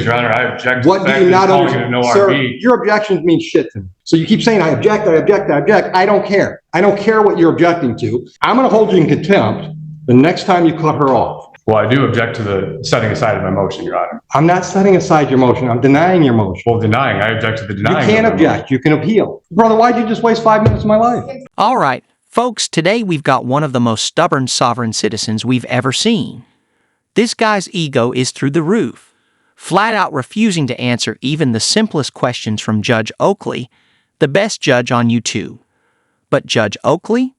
because, Your Honor, I object to What the do fact you that not it's calling it an understand? Sir, ORB. your objections mean shit to me. So you keep saying, I object, I object, I object. I don't care. I don't care what you're objecting to. I'm going to hold you in contempt the next time you cut her off. Well, I do object to the setting aside of my motion, Your Honor. I'm not setting aside your motion. I'm denying your motion. Well, denying. I object to the denying. You can't object. You can appeal. Brother, why'd you just waste 5 minutes of my life? All right, folks, today we've got one of the most stubborn sovereign citizens we've ever seen. This guy's ego is through the roof, flat out refusing to answer even the simplest questions from Judge Oakley, the best judge on YouTube. But Judge Oakley?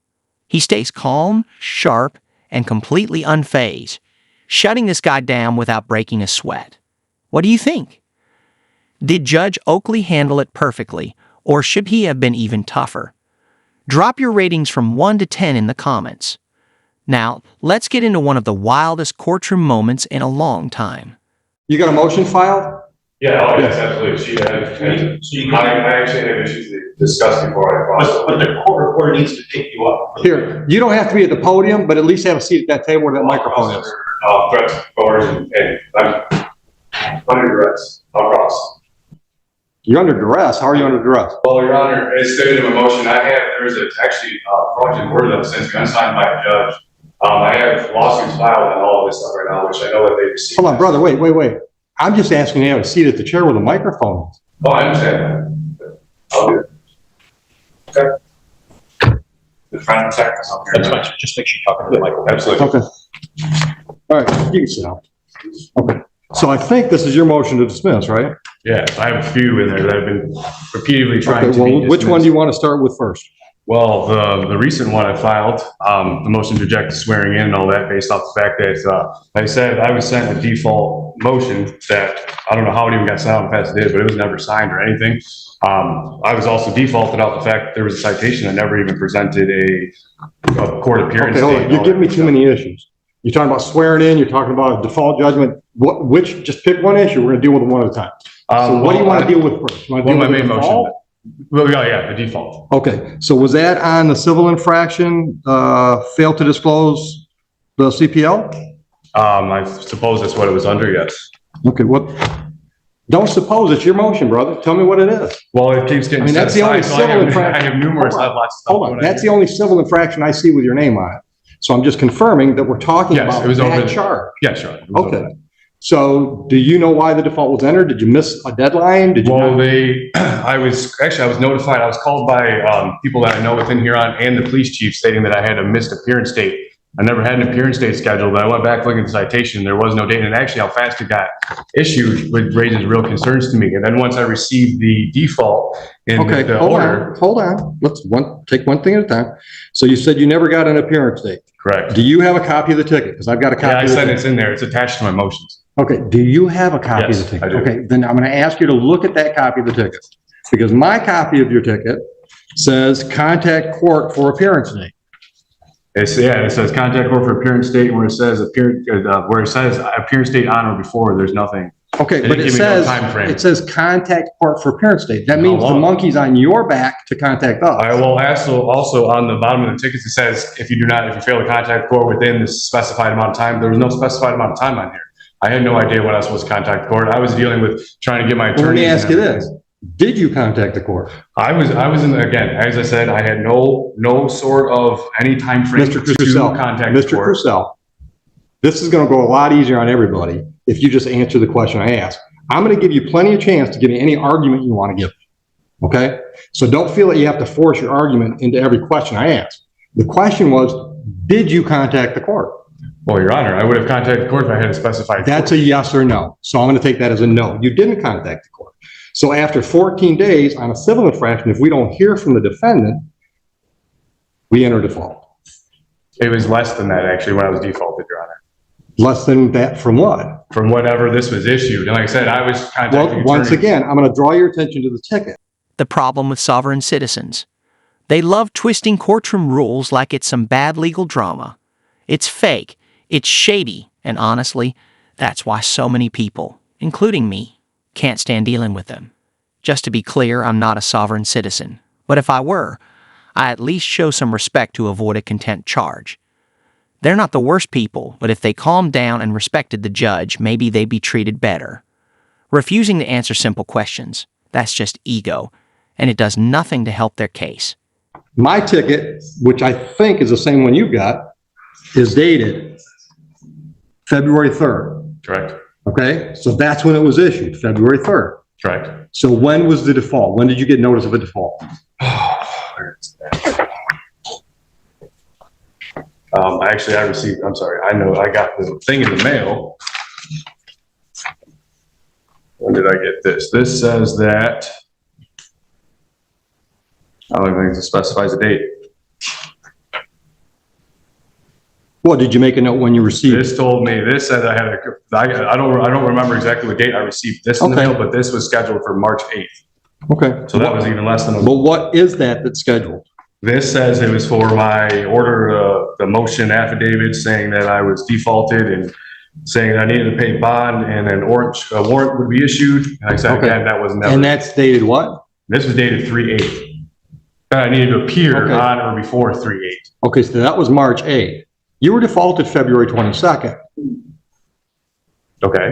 He stays calm, sharp, and completely unfazed, shutting this guy down without breaking a sweat. What do you think? Did Judge Oakley handle it perfectly, or should he have been even tougher? Drop your ratings from 1 to 10 in the comments. Now, let's get into one of the wildest courtroom moments in a long time. You got a motion filed? Yeah, oh, yes, absolutely. I actually had issues to discuss before I crossed. But the court reporter needs to pick you up. Here, you don't have to be at the podium, but at least have a seat at that table where that microphone is. Threats, coercion, and I'm under duress. I'll cross. You're under duress. How are you under duress? Well, Your Honor, as stated in my motion, there's actually a fraudulent order that's since been signed by a judge. I have lawsuits filed on all of this stuff right now, which I know that they received. Hold on, brother. Wait. I'm just asking you to have a seat at the chair where the microphone is. Oh, I understand that. I'll do it. Okay. The front and back is up here. That's fine. Just make sure you're talking to the microphone. Absolutely. Okay. All right, you can sit down. Okay. So I think this is your motion to dismiss, right? Yeah, I have a few in there that I've been repeatedly trying to be dismissed. Which one do you want to start with first? Well, the recent one I filed, the motion to reject swearing in and all that, based off the fact that, like I said, I was sent a default motion that, I don't know how it even got signed on past date, but it was never signed or anything. I was also defaulted out the fact that there was a citation that never even presented a court appearance. Okay, hold on. You're giving me too many issues. You're talking about swearing in, you're talking about a default judgment. Just pick one issue. We're going to deal with them one at a time. So what do you want to deal with first? You want to deal with the default? Well, yeah, the default. Okay, so was that on the civil infraction, failed to disclose the CPL? I suppose that's what it was under, yes. Okay, don't suppose, it's your motion, brother. Tell me what it is. Well, it keeps getting that's the only civil infraction. I have numerous, I have lots of stuff. Hold on, that's the only civil infraction I see with your name on it. So I'm just confirming that we're talking about that charge. Yeah, sure. Okay. So do you know why the default was entered? Did you miss a deadline? Did you I was notified. I was called by people that I know within Huron and the police chief stating that I had a missed appearance date. I never had an appearance date scheduled, but I went back looking at the citation. There was no date, and actually how fast it got issued raises real concerns to me. And then once I received the default in the order. Hold on. Let's take one thing at a time. So you said you never got an appearance date. Correct. Do you have a copy of the ticket? Because I've got a copy. Yeah, I said it's in there. It's attached to my motions. Okay. Do you have a copy of the ticket? I do. Okay. Then I'm going to ask you to look at that copy of the ticket, because my copy of your ticket says contact court for appearance date. It says contact court for appearance date, where it says appearance date on or before. There's nothing. Okay, but it says contact court for appearance date. That means the monkey's on your back to contact us. I will also on the bottom of the tickets, it says if you fail to contact court within the specified amount of time. There was no specified amount of time on here. I had no idea when I was supposed to contact court. I was dealing with trying to get my attorney. Let me ask you this. Did you contact the court? I was again, as I said, I had no sort of any time frame to contact the court. Mr. Crucell, this is going to go a lot easier on everybody if you just answer the question I asked. I'm going to give you plenty of chance to give me any argument you want to give. Okay? So don't feel that you have to force your argument into every question I ask. The question was, did you contact the court? Well, Your Honor, I would have contacted the court if I had a specified. That's a yes or no. So I'm going to take that as a no. You didn't contact the court. So after 14 days on a civil infraction, if we don't hear from the defendant, we enter default. It was less than that, actually, when I was defaulted, Your Honor. Less than that from what? From whatever this was issued. And like I said, I was contacting Well, once again, I'm going to draw your attention to the ticket. The problem with sovereign citizens. They love twisting courtroom rules like it's some bad legal drama. It's fake, it's shady, and honestly, that's why so many people, including me, can't stand dealing with them. Just to be clear, I'm not a sovereign citizen, but if I were, I at least show some respect to avoid a contempt charge. They're not the worst people, but if they calmed down and respected the judge, maybe they'd be treated better. Refusing to answer simple questions, that's just ego, and it does nothing to help their case. My ticket, which I think is the same one you got, is dated February 3rd. Correct. Okay, so that's when it was issued, February 3rd. Correct. So when was the default? When did you get notice of a default? Where is that? Actually, I received, I'm sorry, I know I got the thing in the mail. When did I get this? This says that, I don't even think it specifies a date. What, did you make a note when you received it? This told me, this said I don't remember exactly what date I received this in the Okay. mail, but this was scheduled for March 8th. Okay. So that was even less than a But what is that that's scheduled? This says it was for my order, the motion affidavit saying that I was defaulted and saying I needed to pay bond and an a warrant would be issued. And I said, Okay. again, that was never. And that's dated what? This was dated 3/8. I needed to appear Okay. on or before 3/8. Okay, so that was March 8th. You were defaulted February 22nd. Okay.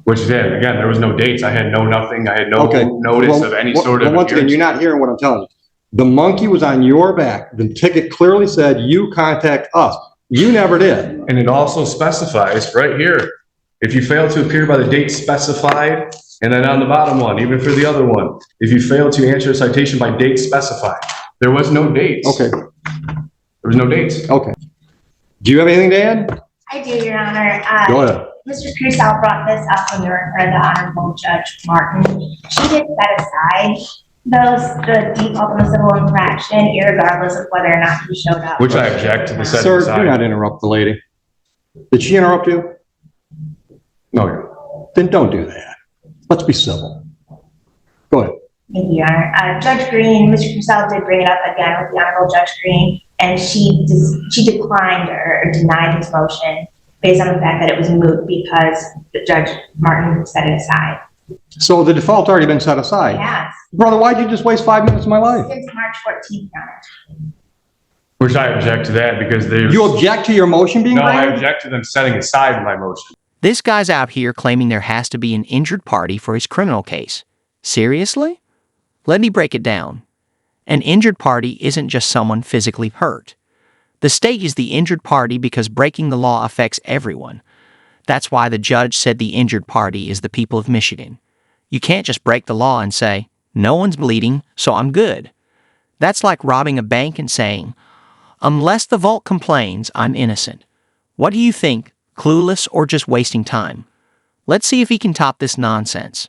Which then, again, there was no dates. I had no nothing. I had no Okay. notice Well, of any well, sort of. Once again, appearance. you're not hearing what I'm telling you. The monkey was on your back. The ticket clearly said you contact us. You never did. And it also specifies right here, if you fail to appear by the date specified, and then on the bottom one, even for the other one, if you fail to answer a citation by date specified, there was no dates. Okay, There was no dates. okay. Do you have anything to add? I do, Your Honor. Go ahead. Mr. Crusoe brought this up when we were in front of the Honorable Judge Martin. She did set aside the default in the civil infraction, irregardless of whether or not he showed up. Which I object to the set Sir, do aside. not interrupt the lady. Did she interrupt you? No, Then don't do that. Let's be civil. Go ahead. Thank you, Your Honor. Judge Green, Mr. Crusoe did bring it up again with the Honorable Judge Green, and she declined or denied his motion based on the fact that it was moot because the Judge Martin set it aside. So the default already been set aside. Yes, Brother, why'd you just waste 5 minutes of my life? since March 14th, Your Honor. which I object to that because there's. You object to your motion being No, I granted? object to them setting aside my motion. This guy's out here claiming there has to be an injured party for his criminal case. Seriously? Let me break it down. An injured party isn't just someone physically hurt. The state is the injured party because breaking the law affects everyone. That's why the judge said the injured party is the people of Michigan. You can't just break the law and say, no one's bleeding, so I'm good. That's like robbing a bank and saying, unless the vault complains, I'm innocent. What do you think? Clueless or just wasting time? Let's see if he can top this nonsense.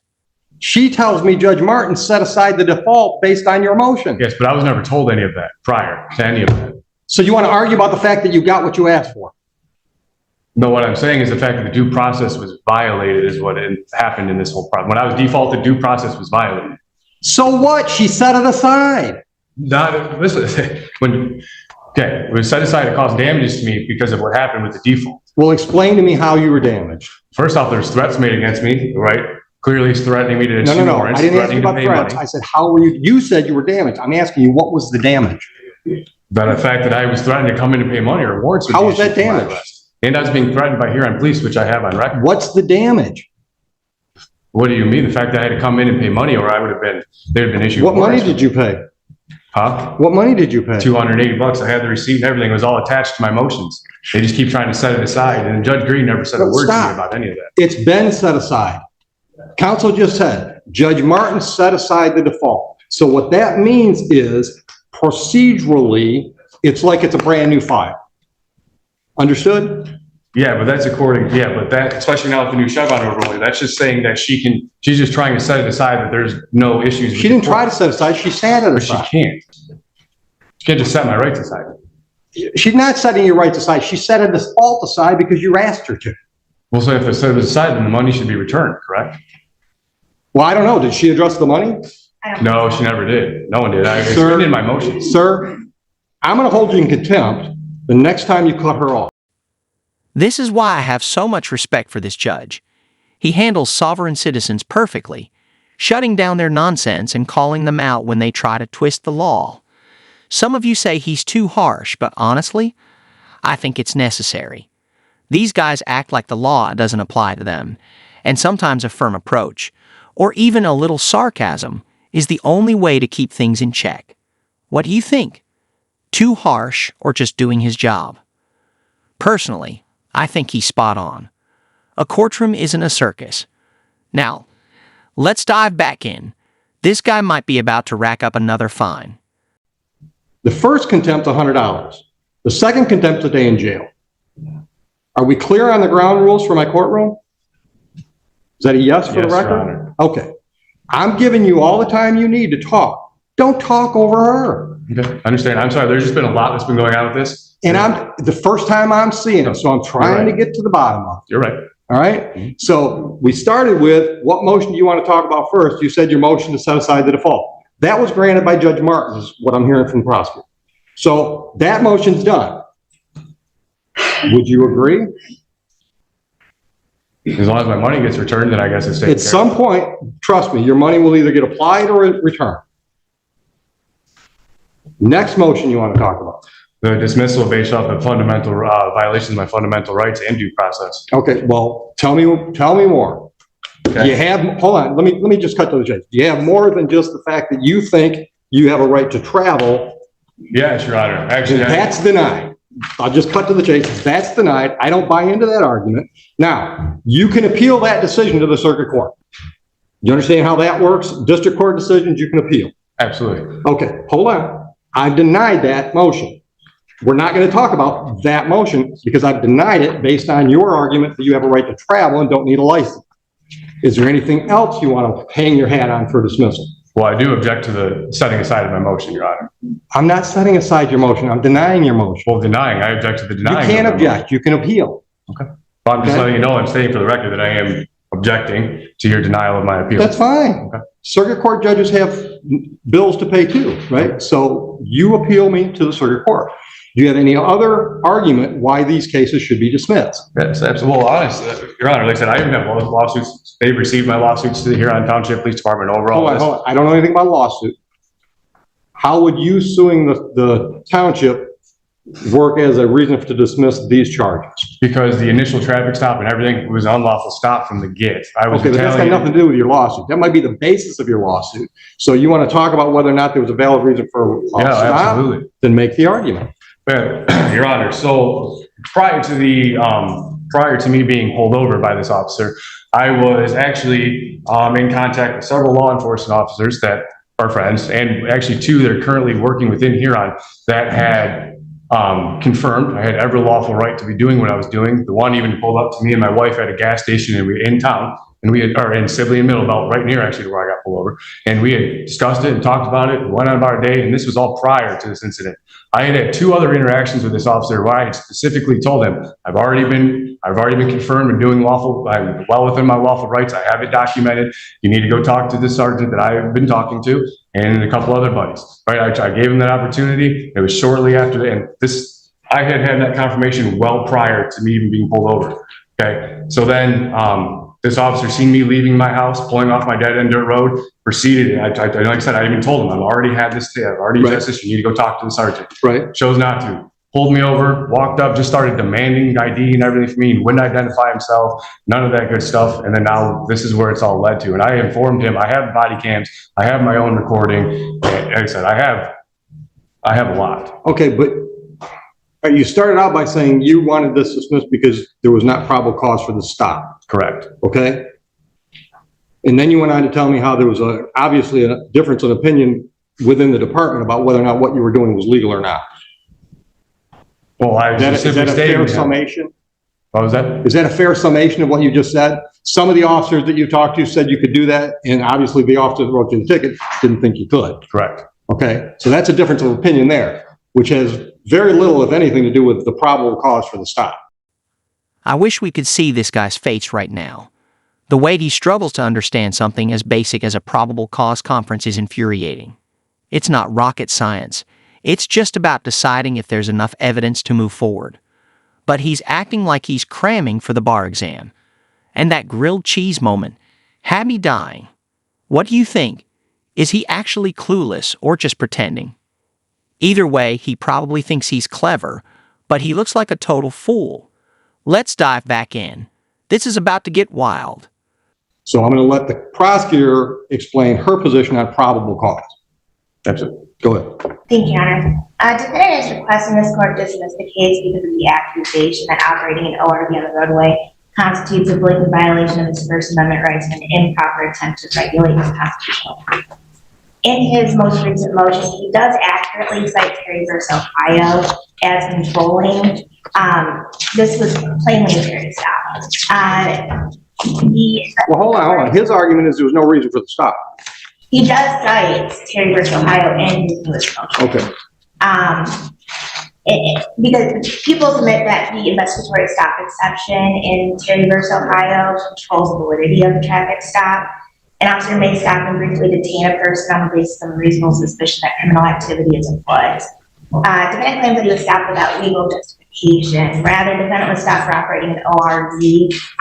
She tells me Judge Martin set aside the default based on your motion. Yes, but I was never told any of that prior to any of that. So you want to argue about the fact that you got what you asked for? No, what I'm saying is the fact that the due process was violated is what happened in this whole problem. When I was defaulted, due process was violated. So what? She set it aside. Not, listen, okay, it was set aside to cause damages to me because of what happened with the default. Well, explain to me how you were damaged. First off, there's threats made against me, right? Clearly he's threatening me to No, issue no, no. warrants, I didn't ask you threatening to about pay threats. money. I said, how were you? You said you were damaged. I'm asking you, what was the damage? But the fact that I was threatened to come in and pay money or warrants. would How be was that issued for my damage? arrest. And I was being threatened by Huron Police, which I have on record. What's the damage? What do you mean? The fact that I had to come in and pay money or I would have been, they'd have been issued. What money warrants. did you pay? Huh? What money did you pay? $280. I had the receipt and everything. It was all attached to my motions. They just keep trying to set it aside. And Judge Green never said a But word to me stop. about any of that. It's been set aside. Counsel just said, Judge Martin set aside the default. So what that means is procedurally, it's like it's a brand new file. Understood? Yeah, but that's but that, especially now with the new Chevron overlay, that's just saying that she's just trying to set it aside that there's no issues. She didn't try to set it aside. She sat it But she aside. can't. She can't just set my rights aside. She's not setting your rights aside. She set a default aside because you asked her to. Well, so if it's set aside, then the money should be returned, correct? Well, I don't know. Did she address the money? I don't No, think so. she never did. No one did. I Sir. explained in my motions. Sir, I'm going to hold you in contempt the next time you cut her off. This is why I have so much respect for this judge. He handles sovereign citizens perfectly, shutting down their nonsense and calling them out when they try to twist the law. Some of you say he's too harsh, but honestly, I think it's necessary. These guys act like the law doesn't apply to them, and sometimes a firm approach, or even a little sarcasm, is the only way to keep things in check. What do you think? Too harsh or just doing his job? Personally, I think he's spot on. A courtroom isn't a circus. Now, let's dive back in. This guy might be about to rack up another fine. The first contempt's $100. The second contempt's a day in jail. Are we clear on the ground rules for my courtroom? Is that a yes for the Yes, Your record? Honor. Okay. I'm giving you all the time you need to talk. Don't talk over her. Okay, I understand. I'm sorry, there's just been a lot that's been going on with this. And I'm the first time I'm seeing it, so I'm trying to get to the bottom of it. You're right. All right. So we started with what motion do you want to talk about first? You said your motion to set aside the default. That was granted by Judge Martin, is what I'm hearing from the prosecutor. So that motion's done. Would you agree? As long as my money gets returned, then I guess it's taken At care some point, trust me, your money will either get applied or returned. Next motion you want to talk about. The dismissal based off of fundamental violations of my fundamental rights and due process. Okay, well, tell me more. Okay. You have, hold on, let me just cut to the chase. You have more than just the fact that you think you have a right to travel. Yes, Your Honor. Actually, That's denied. I'll just cut to the chase. That's denied. I don't buy into that argument. Now, you can appeal that decision to the circuit court. You understand how that works? District court decisions, you can appeal. absolutely. Okay, hold on. I've denied that motion. We're not going to talk about that motion because I've denied it based on your argument that you have a right to travel and don't need a license. Is there anything else you want to hang your hat on for dismissal? Well, I do object to the setting aside of my motion, Your Honor. I'm not setting aside your motion. I'm denying your motion. Well, denying, I object to the You denying. can't of my motion. object. You can appeal. But I'm just Okay. letting you know, I'm stating for the record that I am objecting to your denial of my appeal. That's fine. Okay. Circuit court judges have bills to pay too, right? So you appeal me to the circuit court. Do you have any other argument why these cases should be dismissed? Yes, absolutely. Well, honest, Your Honor, like I said, I even have both lawsuits. They've received my lawsuits to the Huron Township Police Department overall. Hold on. I don't know anything about lawsuit. How would you suing the township work as a reason to dismiss these charges? Because the initial traffic stop and everything was an unlawful stop from the get. I was Okay, but that's got retaliating. nothing to do with your lawsuit. That might be the basis of your lawsuit. So you want to talk about whether or not there was a valid reason for a Yeah, stop? absolutely. Then make the argument. Your Honor, so prior to me being pulled over by this officer, I was actually in contact with several law enforcement officers that are friends, and actually two that are currently working within Huron that had confirmed I had every lawful right to be doing what I was doing. The one even pulled up to me and my wife at a gas station in town, and we are in Sibley and Middlebelt, right near actually to where I got pulled over, and we had discussed it and talked about it, went on about our day, and this was all prior to this incident. I had two other interactions with this officer where I had specifically told him, I've already been confirmed and doing lawful, I'm well within my lawful rights. I have it documented. You need to go talk to the sergeant that I've been talking to and a couple other buddies, right? I gave him that opportunity. It was shortly after that. And I had that confirmation well prior to me even being pulled over. Okay. So then, this officer seen me leaving my house, pulling off my dead end dirt road, proceeded. Like I said, I even told him, I've already had this, I've already Right. used this, you need to go talk to the sergeant. Right. Chose not to. Pulled me over, walked up, just started demanding ID and everything from me, and wouldn't identify himself, none of that good stuff. And then now this is where it's all led to. And I informed him, I have body cams, I have my own recording. And like I said, I have a lot. Okay, but you started out by saying you wanted this dismissed because there was not probable cause for the stop, Correct. okay? And then you went on to tell me how there was obviously a difference in opinion within the department about whether or not what you were doing was legal or not. Well, I Is that specifically a fair stated. summation? What was that? Is that a fair summation of what you just said? Some of the officers that you talked to said you could do that, and obviously the officer that wrote you the ticket didn't think you could. Correct. Okay, so that's a difference of opinion there, which has very little, if anything, to do with the probable cause for the stop. I wish we could see this guy's face right now. The way he struggles to understand something as basic as a probable cause conference is infuriating. It's not rocket science. It's just about deciding if there's enough evidence to move forward. But he's acting like he's cramming for the bar exam. And that grilled cheese moment had me dying. What do you think? Is he actually clueless or just pretending? Either way, he probably thinks he's clever, but he looks like a total fool. Let's dive back in. This is about to get wild. So I'm going to let the prosecutor explain her position on probable cause. That's it. Go ahead. Thank you, Your Honor. Defendant is requesting this court dismiss the case because of the accusation that operating an ORV on the roadway constitutes a blatant violation of his First Amendment rights and an improper attempt to regulate his constitutional rights. In his most recent motion, he does accurately cite Terry v. Ohio as controlling. This was plainly a Terry stop. Well, hold on. His argument is there was no reason for the stop. He does cite Terry v. Ohio in his newest motion. Okay. Because people submit that the investigatory stop exception in Terry v. Ohio controls the validity of the traffic stop. An officer may stop and briefly detain a person on the basis of reasonable suspicion that criminal activity is afoot. Defendant claims that he was stopped without legal justification. Rather, defendant was stopped for operating an ORV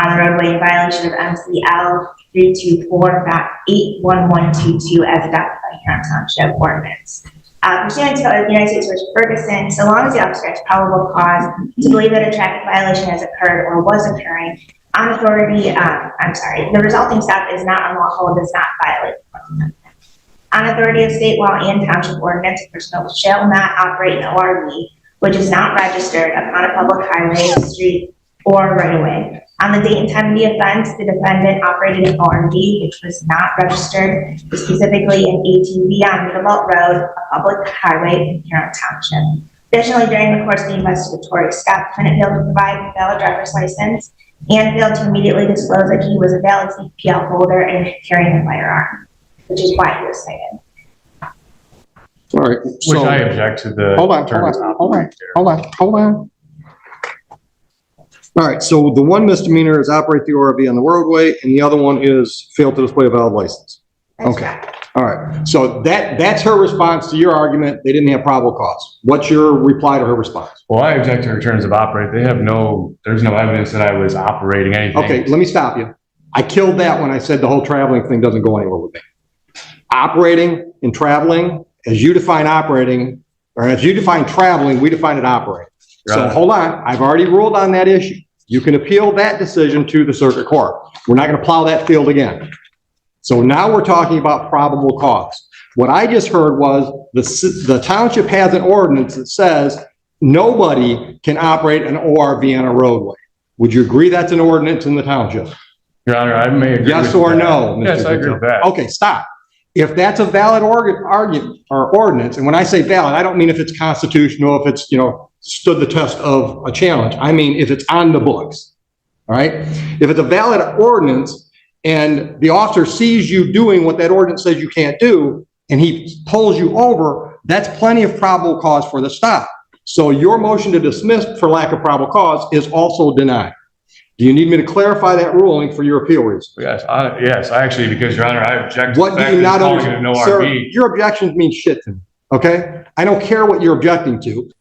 on the roadway in violation of MCL 324.81122 as adopted by Huron Township ordinance. Pursuant to the United States v. Ferguson, so long as the officer has probable cause to believe that a traffic violation has occurred or was occurring, the resulting stop is not unlawful and does not violate the Fourth Amendment. On authority of state law and township ordinance, a person shall not operate an ORV which is not registered upon a public highway, street, or right of way. On the date and time of the offense, the defendant operated an ORV which was not registered, specifically an ATV on Middlebelt Road, a public highway in Huron Township. Additionally, during the course of the investigatory stop, the defendant failed to provide a valid driver's license and failed to immediately disclose that he was a valid CPL holder and carrying a firearm, which is why he was cited. All right. Which I object to the Hold on. All right. So the one misdemeanor is operate the ORV on the roadway, and the other one is fail to display a valid license. That's Okay. correct. All right. So that's her response to your argument. They didn't have probable cause. What's your reply to her response? Well, I object to her terms of operate. There's no evidence that I was operating anything. Okay. Let me stop you. I killed that when I said the whole traveling thing doesn't go anywhere with me. Operating and traveling, as you define operating, or as you define traveling, we define it operating. So Right. hold on. I've already ruled on that issue. You can appeal that decision to the circuit court. We're not going to plow that field again. So now we're talking about probable cause. What I just heard was the township has an ordinance that says nobody can operate an ORV on a roadway. Would you agree that's an ordinance in the township? Your Honor, I may agree. Yes with or that. no? Mr. Yes, I agree with that. Okay, stop. If that's a valid argument or ordinance, and when I say valid, I don't mean if it's constitutional, if it's, stood the test of a challenge. I mean, if it's on the books, all right? If it's a valid ordinance and the officer sees you doing what that ordinance says you can't do, and he pulls you over, that's plenty of probable cause for the stop. So your motion to dismiss for lack of probable cause is also denied. Do you need me to clarify that ruling for your appeal reason? Yes, I actually, because Your Honor, I object to What the do fact you that not calling it an understand? Sir, ORV. your objections mean shit to me, okay? I don't care what you're objecting to.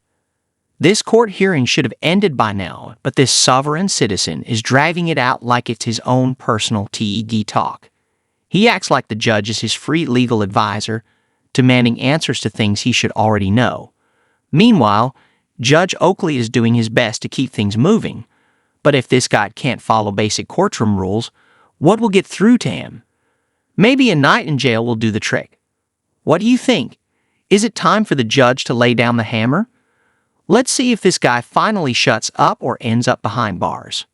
This court hearing should have ended by now, but this sovereign citizen is dragging it out like it's his own personal TED talk. He acts like the judge is his free legal advisor, demanding answers to things he should already know. Meanwhile, Judge Oakley is doing his best to keep things moving. But if this guy can't follow basic courtroom rules, what will get through to him? Maybe a night in jail will do the trick. What do you think? Is it time for the judge to lay down the hammer? Let's see if this guy finally shuts up or ends up behind bars.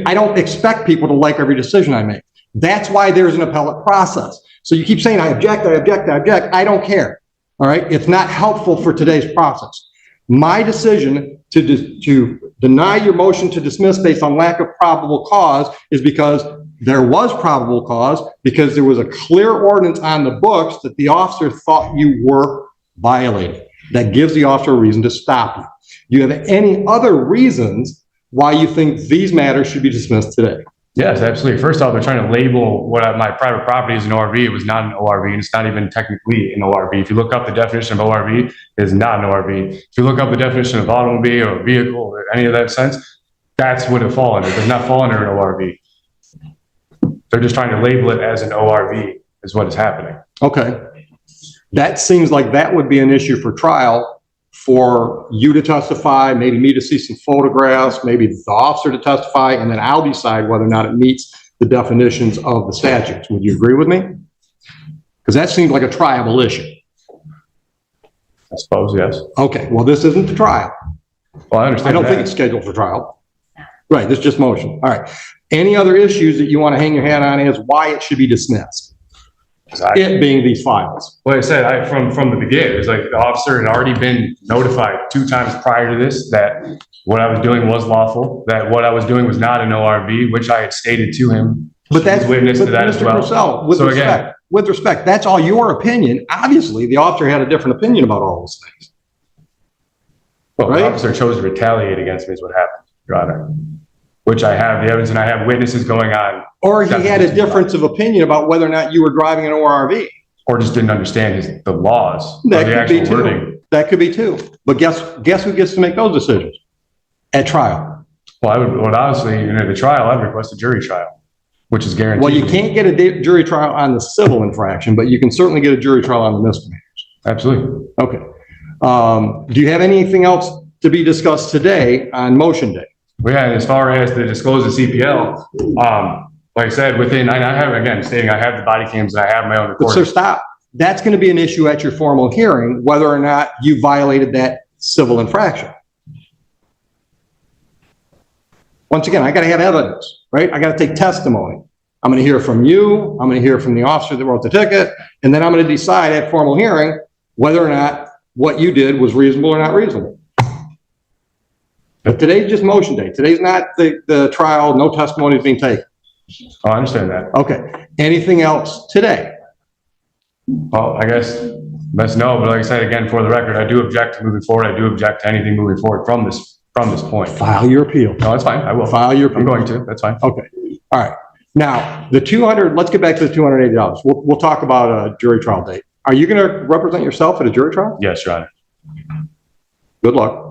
I don't expect people to like every decision I make. That's why there's an appellate process. So you keep saying, I object. I don't care. All right? It's not helpful for today's process. My decision to deny your motion to dismiss based on lack of probable cause is because there was probable cause, because there was a clear ordinance on the books that the officer thought you were violating. That gives the officer a reason to stop you. Do you have any other reasons why you think these matters should be dismissed today? Yes, absolutely. First off, they're trying to label my private property as an ORV. It was not an ORV, and it's not even technically an ORV. If you look up the definition of ORV, it is not an ORV. If you look up the definition of automobile or vehicle or any of that sense, that's what it falls under. It does not fall under an ORV. They're just trying to label it as an ORV is what is happening. Okay. That seems like that would be an issue for trial for you to testify, maybe me to see some photographs, maybe the officer to testify, and then I'll decide whether or not it meets the definitions of the statutes. Would you agree with me? Because that seems like a triable issue. I suppose, yes. Okay, well, this isn't the trial. Well, I understand I don't think that. it's scheduled for trial. Right, this is just motion. All right. Any other issues that you want to hang your hat on as why it should be dismissed? It being these files. Like I said, from the beginning, it's like the officer had already been notified 2 times prior to this that what I was doing was lawful, that what I was doing was not an ORV, which I had stated to him. But that's, witness to that as Mr. well. Purcell, with So again, respect, that's all your opinion. Obviously, the officer had a different opinion about all those things. well, right? the officer chose to retaliate against me is what happened, Your Honor. Which I have the evidence and I have witnesses going on. Or he had a difference of opinion about whether or not you were driving an ORV. Or just didn't understand the laws or That the could be actual too. wording. That could be too. But guess who gets to make those decisions? At trial. Well, honestly, in the trial, I'd request a jury trial, which is guaranteed. Well, you can't get a jury trial on the civil infraction, but you can certainly get a jury trial on the misdemeanors. Absolutely. Okay. Do you have anything else to be discussed today on motion day? Well, yeah, and as far as the disclosed CPL, like I said, I have, again, stating I have the body cams and I have my own But sir, recording. stop. That's going to be an issue at your formal hearing, whether or not you violated that civil infraction. Once again, I got to have evidence, right? I got to take testimony. I'm going to hear from you. I'm going to hear from the officer that wrote the ticket. And then I'm going to decide at formal hearing whether or not what you did was reasonable or not reasonable. But today's just motion day. Today's not the trial. No testimony is being taken. Oh, I understand that. Okay. Anything else today? Well, I guess that's no, but like I said, again, for the record, I do object to moving forward. I do object to anything moving forward from this point. File your appeal. No, that's fine. I will. File your appeal. I'm going to. That's fine. Okay. All right. Now, the 200, let's get back to the $280. We'll talk about a jury trial date. Are you going to represent yourself at a jury trial? Yes, Your Honor. Good luck.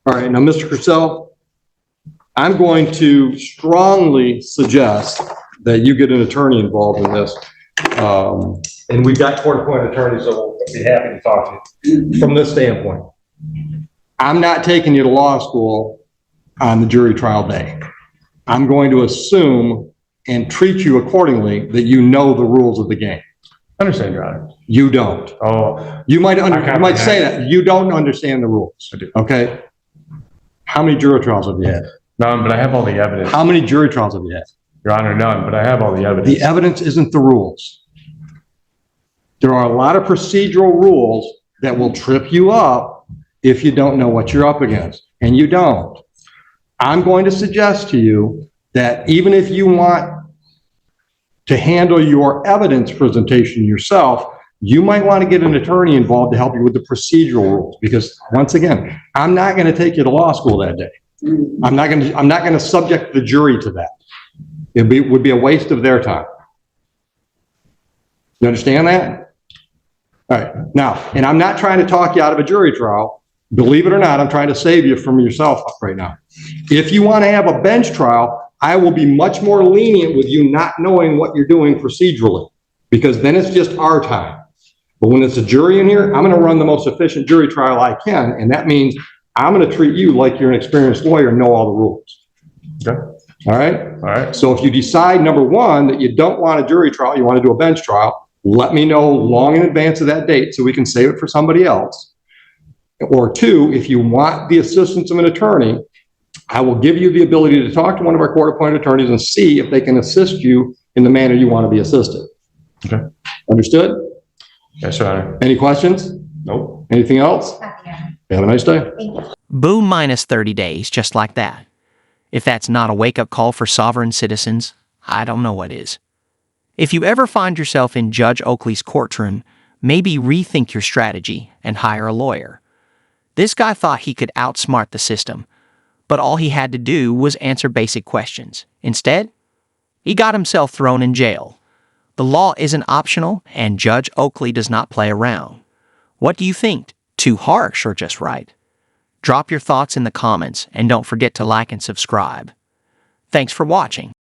All right. Now, Mr. Purcell, I'm going to strongly suggest that you get an attorney involved in this. And we've got court-appointed attorneys that will be happy to talk to you from this standpoint. I'm not taking you to law school on the jury trial day. I'm going to assume and treat you accordingly that you know the rules of the game. I understand, Your Honor. You don't. Oh, You might say that. You don't understand the rules. I do. Okay? How many jury trials have you had? none, but I have all the evidence. How many jury trials have you had? Your Honor, none, but I have all the evidence. The evidence isn't the rules. There are a lot of procedural rules that will trip you up if you don't know what you're up against, and you don't. I'm going to suggest to you that even if you want to handle your evidence presentation yourself, you might want to get an attorney involved to help you with the procedural rules, because once again, I'm not going to take you to law school that day. I'm not going to subject the jury to that. It would be a waste of their time. You understand that? All right. Now, and I'm not trying to talk you out of a jury trial. Believe it or not, I'm trying to save you from yourself right now. If you want to have a bench trial, I will be much more lenient with you not knowing what you're doing procedurally, because then it's just our time. But when it's a jury in here, I'm going to run the most efficient jury trial I can, and that means I'm going to treat you like you're an experienced lawyer and know all the rules. Okay. All right? All right. So if you decide, number one, that you don't want a jury trial, you want to do a bench trial, let me know long in advance of that date so we can save it for somebody else. Or two, if you want the assistance of an attorney, I will give you the ability to talk to one of our court-appointed attorneys and see if they can assist you in the manner you want to be assisted. Okay. Understood? Yes, Your Honor. Any questions? Nope. Anything else? Have a nice day. Boom, minus 30 days, just like that. If that's not a wake-up call for sovereign citizens, I don't know what is. If you ever find yourself in Judge Oakley's courtroom, maybe rethink your strategy and hire a lawyer. This guy thought he could outsmart the system, but all he had to do was answer basic questions. Instead, he got himself thrown in jail. The law isn't optional, and Judge Oakley does not play around. What do you think? Too harsh or just right? Drop your thoughts in the comments, and don't forget to like and subscribe. Thanks for watching.